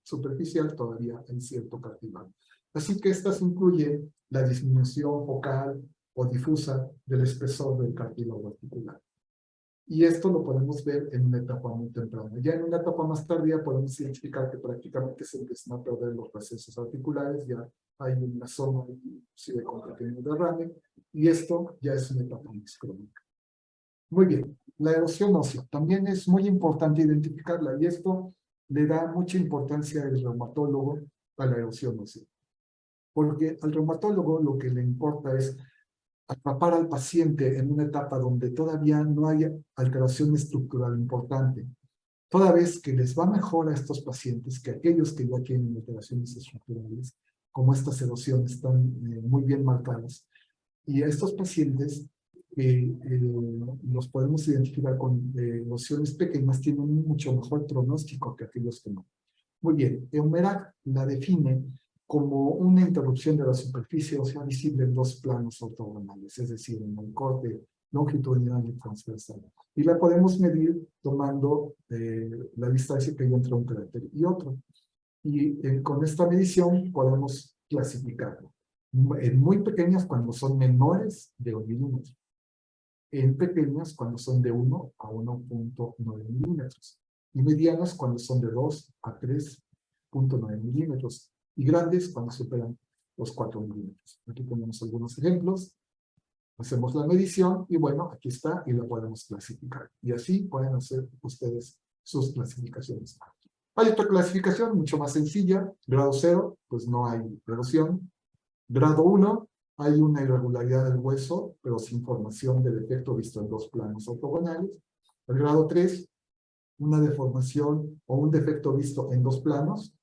superficial todavía hay cierto cartílago. Así que estas incluyen la disminución focal o difusa del espesor del cartílago articular. Y esto lo podemos ver en una etapa muy temprana. Ya en una etapa más tardía podemos identificar que prácticamente se empiezan a perder los procesos articulares, ya hay una zona inclusive con pequeño derrame, y esto ya es una etapa más crónica. Muy bien, la erosión ósea también es muy importante identificarla, y esto le da mucha importancia al reumatólogo a la erosión ósea. Porque al reumatólogo lo que le importa es atrapar al paciente en una etapa donde todavía no hay alteración estructural importante, toda vez que les va mejor a estos pacientes que aquellos que ya tienen alteraciones estructurales, como estas erosiones están muy bien marcadas. Y a estos pacientes los podemos identificar con erosiones pequeñas, tienen un mucho mejor pronóstico que aquellos que no. Muy bien, Eumerac la define como una interrupción de la superficie ósea visible en dos planos ortogonales, es decir, en el corte longitudinal y transversal. Y la podemos medir tomando la distancia que hay entre un cráter y otro. Y con esta medición podemos clasificarlo en muy pequeñas cuando son menores de 1 milímetro, en pequeñas cuando son de 1 a 1.9 milímetros, y medianas cuando son de 2 a 3.9 milímetros, y grandes cuando superan los 4 milímetros. Aquí tenemos algunos ejemplos. Hacemos la medición y bueno, aquí está y la podemos clasificar. Y así pueden hacer ustedes sus clasificaciones. Hay otra clasificación mucho más sencilla. Grado 0, pues no hay erosión. Grado 1, hay una irregularidad del hueso, pero sin formación de defecto visto en dos planos ortogonales. El grado 3, una deformación o un defecto visto en dos planos,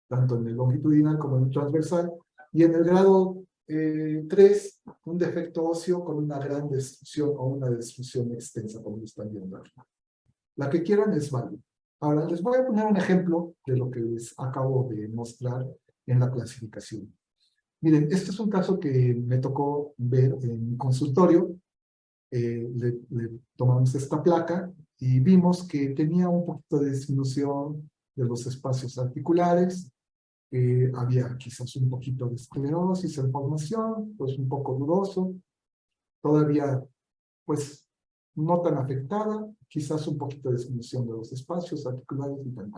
tanto en el longitudinal como en el transversal. Y en el grado 3, un defecto óseo con una gran destrucción o una destrucción extensa, como lo están viendo. La que quieran es válida. Ahora, les voy a poner un ejemplo de lo que les acabo de mostrar en la clasificación. Miren, este es un caso que me tocó ver en mi consultorio. Le tomamos esta placa y vimos que tenía un poquito de disminución de los espacios articulares, había quizás un poquito de esclerosis en formación, pues un poco dudoso, todavía pues no tan afectada, quizás un poquito de disminución de los espacios articulares y tal.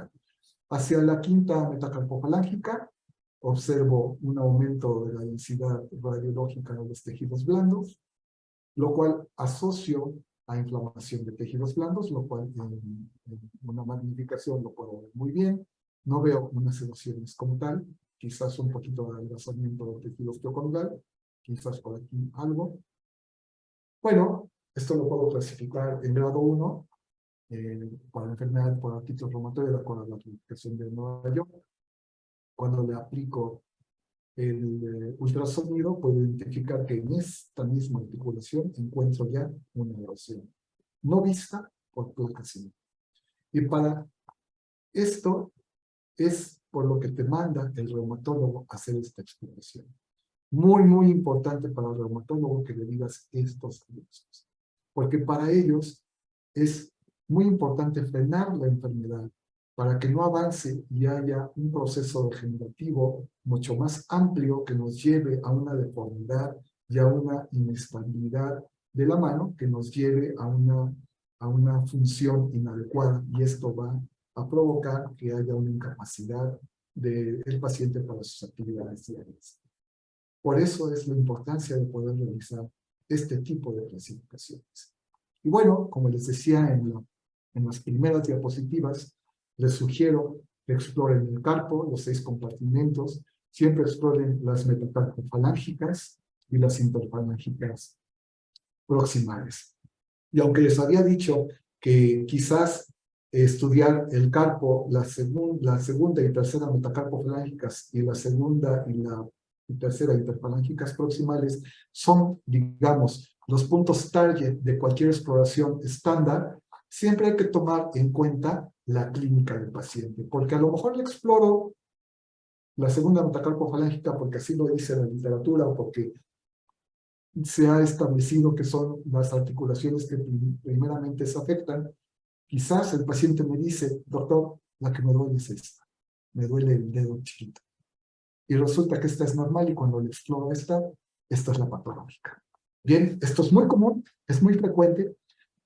Hacia la quinta metacarpofalángica observo un aumento de la densidad radiológica de los tejidos blandos, lo cual asocio a inflamación de tejidos blandos, lo cual en una magnificación lo puedo ver muy bien. No veo unas erosiones como tal, quizás un poquito de adelgazamiento del tejido osteocondylar, quizás por aquí algo. Bueno, esto lo puedo clasificar en grado 1 para enfermedad por artritis reumatoide de acuerdo a la clasificación de Nueva York. Cuando le aplico el ultrasonido, puedo identificar que en esta misma articulación encuentro ya una erosión. No vista por placas. Y para esto es por lo que te manda el reumatólogo a hacer esta exploración. Muy, muy importante para el reumatólogo que le digas estos avisos. Porque para ellos es muy importante frenar la enfermedad para que no avance y haya un proceso degenerativo mucho más amplio que nos lleve a una deformidad y a una inestabilidad de la mano que nos lleve a una función inadecuada, y esto va a provocar que haya una incapacidad del paciente para sus actividades diarias. Por eso es la importancia de poder realizar este tipo de clasificaciones. Y bueno, como les decía en las primeras diapositivas, les sugiero que exploren el carpo, los 6 compartimentos, siempre exploren las metacarpofalángicas y las interfalángicas proximales. Y aunque les había dicho que quizás estudiar el carpo, la segunda y tercera metacarpofalángicas y la segunda y tercera interfalángicas proximales son, digamos, los puntos target de cualquier exploración estándar, siempre hay que tomar en cuenta la clínica del paciente, porque a lo mejor le exploro la segunda metacarpofalángica porque así lo dice la literatura o porque se ha establecido que son las articulaciones que primeramente se afectan. Quizás el paciente me dice, doctor, la que me duele es esta, me duele el dedo chiquito. Y resulta que esta es normal y cuando le exploro esta es la patológica. Bien, esto es muy común, es muy frecuente.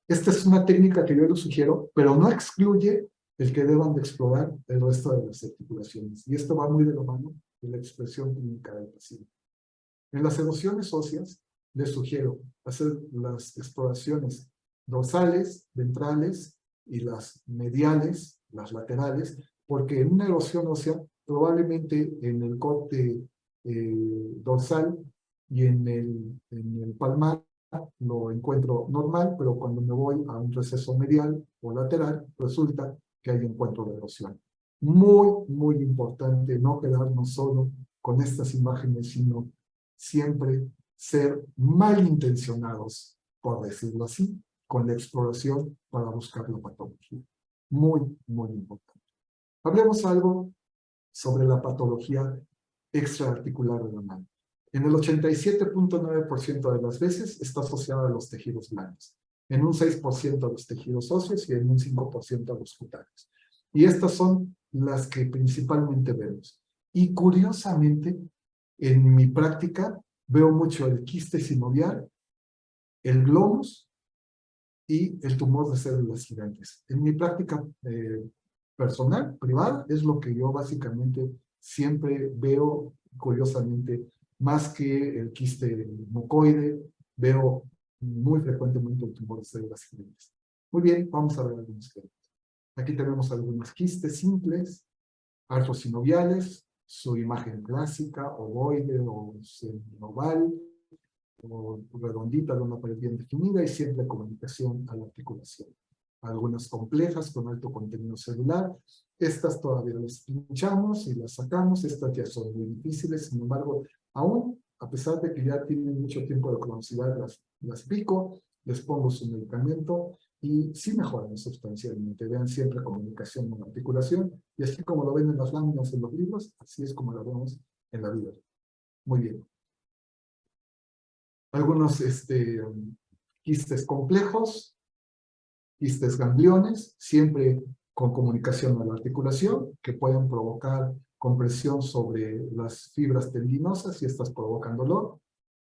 Esta es una técnica que yo les sugiero, pero no excluye el que deban de explorar el resto de las articulaciones. Y esto va muy de la mano de la expresión clínica del paciente. En las erosiones óseas, les sugiero hacer las exploraciones dorsales, ventrales y las mediales, las laterales, porque en una erosión ósea, probablemente en el corte dorsal y en el palmar lo encuentro normal, pero cuando me voy a un receso medial o lateral, resulta que hay encuentro de erosión. Muy, muy importante no quedarnos solo con estas imágenes, sino siempre ser malintencionados, por decirlo así, con la exploración para buscar la patología. Muy, muy importante. Hablemos algo sobre la patología extraarticular de la mano. En el 87.9% de las veces está asociada a los tejidos blandos, en un 6% a los tejidos óseos y en un 5% a los cutáneos. Y estas son las que principalmente vemos. Y curiosamente, en mi práctica, veo mucho el quiste sinovial, el globus y el tumor de células gigantes. En mi práctica personal, privada, es lo que yo básicamente siempre veo, curiosamente, más que el quiste mucoide, veo muy frecuentemente el tumor de células gigantes. Muy bien, vamos a ver algunos ejemplos. Aquí tenemos algunos quistes simples, artrosinoviales, su imagen clásica, ovoide o semioval, o redondita de una pared bien definida y siempre comunicación a la articulación. Algunas complejas con alto contenido celular, estas todavía las pinchamos y las sacamos, estas ya son muy difíciles, sin embargo, aún a pesar de que ya tienen mucho tiempo de cronicidad, las pico, les pongo su medicamento y sí mejoran sustancialmente. Vean siempre comunicación con articulación, y así como lo ven en las láminas en los libros, así es como lo vemos en la vida. Muy bien. Algunos quistes complejos, quistes gangliones, siempre con comunicación a la articulación, que pueden provocar compresión sobre las fibras tendinosas y estas provocan dolor.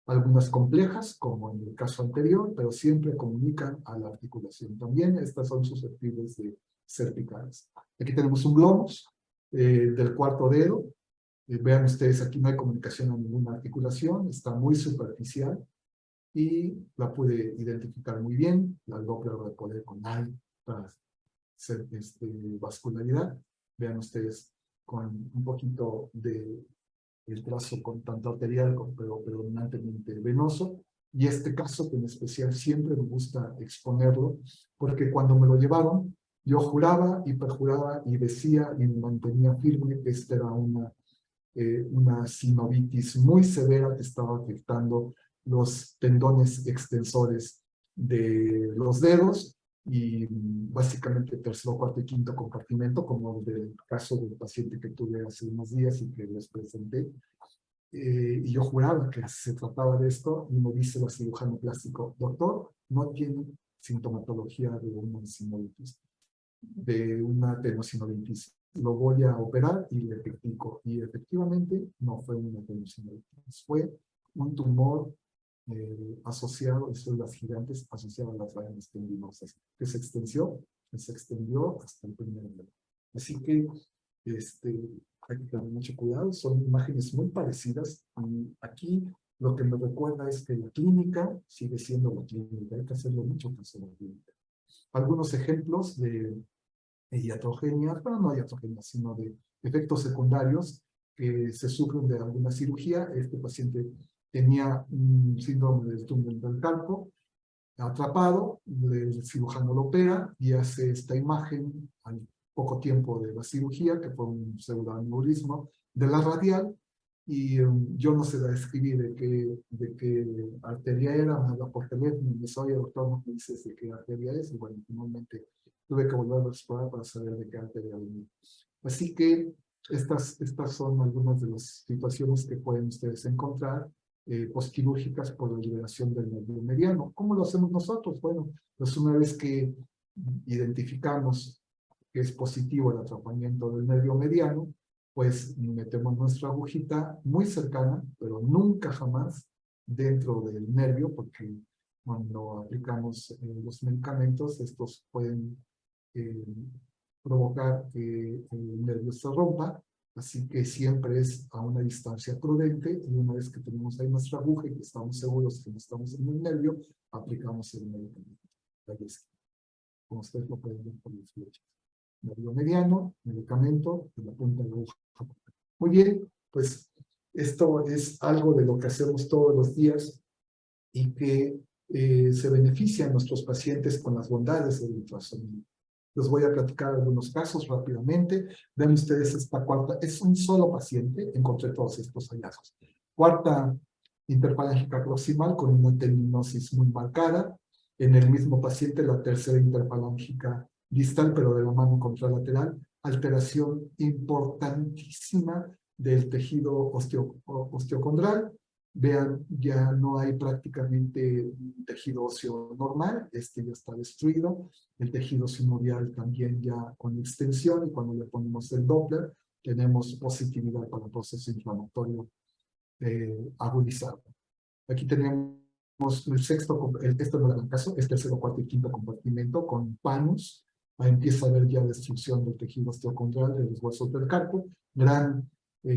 Algunas complejas, como en el caso anterior, pero siempre comunican a la articulación. También estas son susceptibles de ser picadas. Aquí tenemos un globus del cuarto dedo. Vean ustedes, aquí no hay comunicación a ninguna articulación, está muy superficial. y la pude identificar muy bien, la Doppler de poder con alta vascularidad. Vean ustedes con un poquito de el trazo con tanto arterial, pero predominantemente venoso. Y este caso que en especial siempre me gusta exponerlo, porque cuando me lo llevaron, yo juraba y perjuraba y decía y me mantenía firme que esta era una sinovitis muy severa que estaba afectando los tendones extensores de los dedos y básicamente tercero, cuarto y quinto compartimento, como del caso del paciente que tuve hace unos días y que les presenté. Y yo juraba que se trataba de esto y me dice el cirujano plástico, doctor, no tiene sintomatología de una sinovitis, de una tenosinovitis. Lo voy a operar y le practico. Y efectivamente no fue una tenosinovitis, fue un tumor asociado a células gigantes asociado a las vainas tendinosas, que se extendió hasta el primer nivel. Así que hay que tener mucho cuidado, son imágenes muy parecidas. Y aquí lo que me recuerda es que la clínica sigue siendo la clínica, hay que hacerlo mucho caso a la clínica. Algunos ejemplos de iatrogenias, bueno, no iatrogenias, sino de efectos secundarios que se sufren de alguna cirugía. Este paciente tenía un síndrome del túnel del carpo, atrapado, el cirujano lo opera y hace esta imagen al poco tiempo de la cirugía, que fue un pseudoaneurisma de la radial, y yo no sé describir de qué arteria era, me habla por teléfono, me dice, oye doctor, ¿no me dices de qué arteria es? Y bueno, finalmente tuve que volverlo a explorar para saber de qué arteria venía. Así que estas son algunas de las situaciones que pueden ustedes encontrar postquirúrgicas por la liberación del nervio mediano. ¿Cómo lo hacemos nosotros? Bueno, pues una vez que identificamos que es positivo el atrapamiento del nervio mediano, pues metemos nuestra agujita muy cercana, pero nunca jamás dentro del nervio, porque cuando aplicamos los medicamentos, estos pueden eh, provocar que el nervio se rompa. Así que siempre es a una distancia prudente y una vez que tenemos ahí nuestra aguja y que estamos seguros que no estamos en el nervio, aplicamos el medicamento. Ahí está. Como ustedes lo pueden ver por las flechas. Nervio mediano, medicamento, en la punta de la aguja. Muy bien, pues esto es algo de lo que hacemos todos los días y que se benefician nuestros pacientes con las bondades del ultrasonido. Les voy a platicar algunos casos rápidamente. Ven ustedes esta cuarta, es un solo paciente, encontré todos estos hallazgos. Cuarta interfalángica proximal con una tendinosis muy marcada. En el mismo paciente la tercera interfalángica distal, pero de la mano contralateral. Alteración importantísima del tejido osteocondral. Vean, ya no hay prácticamente tejido óseo normal, este ya está destruido. El tejido sinovial también ya con extensión, y cuando le ponemos el Doppler, tenemos positividad para el proceso inflamatorio agudizado. Aquí tenemos el sexto, esto no era el caso, es tercero, cuarto y quinto compartimento con panus. Ahí empieza a haber ya destrucción del tejido osteocondral de los huesos del carpo, gran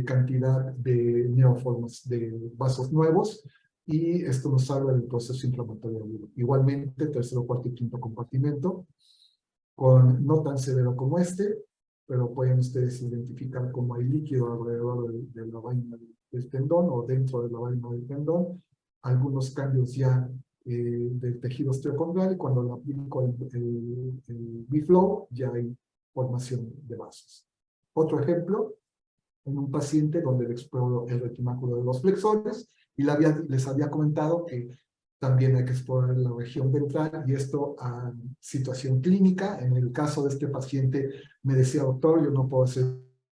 cantidad de neoformas de vasos nuevos, y esto nos habla del proceso inflamatorio agudo. Igualmente, tercero, cuarto y quinto compartimento, con no tan severo como este, pero pueden ustedes identificar cómo hay líquido alrededor de la vaina del tendón o dentro de la vaina del tendón, algunos cambios ya del tejido osteocondral, y cuando le aplico el B-Flow ya hay formación de vasos. Otro ejemplo, en un paciente donde le exploro el retináculo de los flexores, y les había comentado que también hay que explorar la región ventral, y esto a situación clínica. En el caso de este paciente me decía, doctor, yo no puedo hacer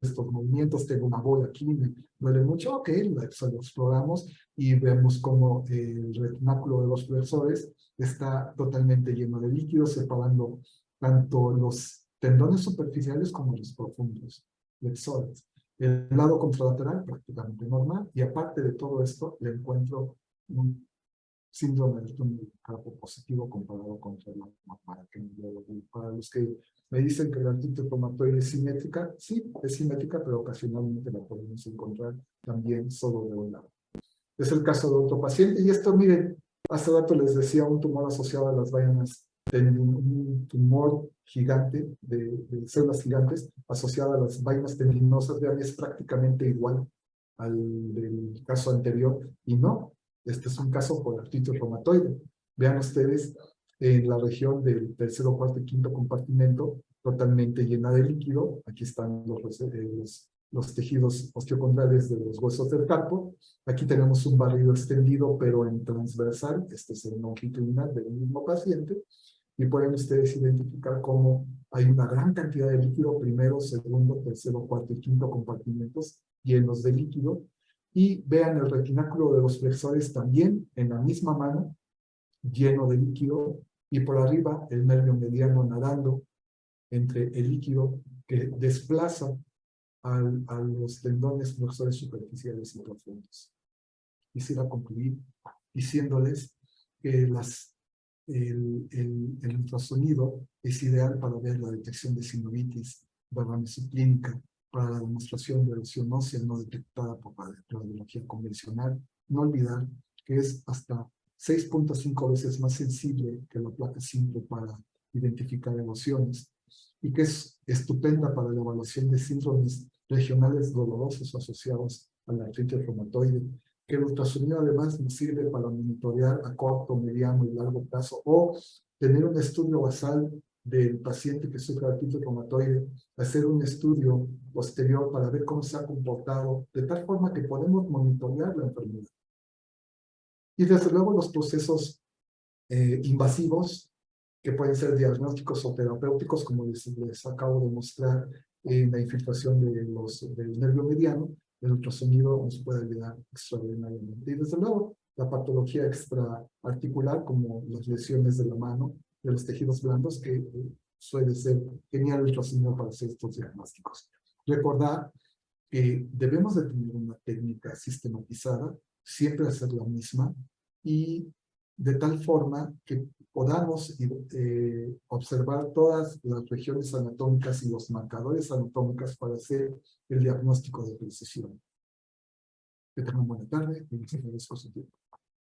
estos movimientos, tengo una bola aquí, me duele mucho. Ok, lo exploramos y vemos cómo el retináculo de los flexores está totalmente lleno de líquido, separando tanto los tendones superficiales como los profundos flexores. El lado contralateral prácticamente normal, y aparte de todo esto le encuentro un síndrome del túnel del carpo positivo comparado contra la normal. Para los que me dicen que la artritis reumatoide es simétrica, sí, es simétrica, pero ocasionalmente la podemos encontrar también solo de un lado. Es el caso de otro paciente, y esto, miren, Hace rato les decía un tumor asociado a las vainas, un tumor gigante de células gigantes asociado a las vainas tendinosas. Vean, es prácticamente igual al del caso anterior, y no, este es un caso por artritis reumatoide. Vean ustedes en la región del tercero, cuarto y quinto compartimento, totalmente llena de líquido. Aquí están los tejidos osteocondrales de los huesos del carpo. Aquí tenemos un barrido extendido, pero en transversal. Este es el longitudinal del mismo paciente. Y pueden ustedes identificar cómo hay una gran cantidad de líquido, primero, segundo, tercero, cuarto y quinto compartimentos llenos de líquido. Y vean el retináculo de los flexores también en la misma mano, lleno de líquido. Y por arriba el nervio mediano nadando entre el líquido que desplaza a los tendones flexores superficiales y profundos. Quisiera concluir diciéndoles que el ultrasonido es ideal para ver la detección de sinovitis, derrame subclínica, para la demostración de erosión ósea no detectada por la radiología convencional. No olvidar que es hasta 6.5 veces más sensible que la placa simple para identificar erosiones, y que es estupenda para la evaluación de síndromes regionales dolorosos asociados a la artritis reumatoide, que el ultrasonido además nos sirve para monitorear a corto, mediano y largo plazo, o tener un estudio basal del paciente que sufre artritis reumatoide, hacer un estudio posterior para ver cómo se ha comportado, de tal forma que podemos monitorear la enfermedad. Y desde luego los procesos invasivos, que pueden ser diagnósticos o terapéuticos, como les acabo de mostrar en la infiltración del nervio mediano. El ultrasonido nos puede ayudar extraordinariamente. Y desde luego, la patología extraarticular, como las lesiones de la mano, de los tejidos blandos, que suele ser genial el ultrasonido para hacer estos diagnósticos. Recordar que debemos de tener una técnica sistematizada, siempre hacer la misma, y de tal forma que podamos observar todas las regiones anatómicas y los marcadores anatómicos para hacer el diagnóstico de precisión. Que tengan buena tarde y les agradezco su tiempo.